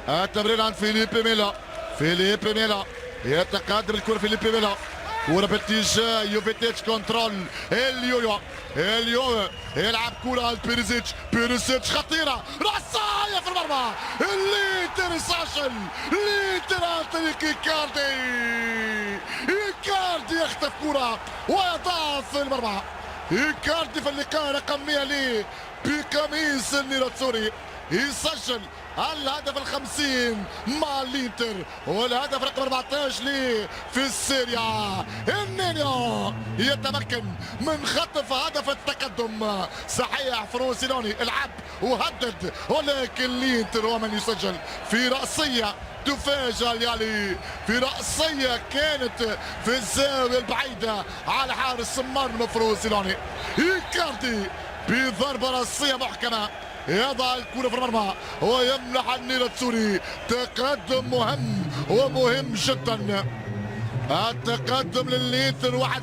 التمرير عند فيليبي ميلا. فيليبي ميلا يتقدم الكرة. فيليبي ميلا كرة باتجاه يوفيتيتش. كنترول اليو يلعب كرة على بيريزيتش. بيريزيتش خطيرة رأسية في المرمى. الليتر ساشل ليتر عن طريق إيكاردي. إيكاردي يخطف كرة ويضعها في المرمى. إيكاردي في اللقاء رقم 100 ليه بقميص النيراتسوري يسجل الهدف ال50 مع الانتر والهدف رقم 14 ليه في السيريا. النينيو يتمكن من خطف هدف التقدم. صحيح فروسينوني العب وهدد ولكن الانتر هو من يسجل في رأسية تفاجأ اليالي في رأسية كانت في الزاوية البعيدة على حارس مرمى فروسينوني. إيكاردي بضربة رأسية محكمة يضع الكرة في المرمى ويمنح النيراتسوري تقدم مهم ومهم جدا. التقدم للإنتر 1.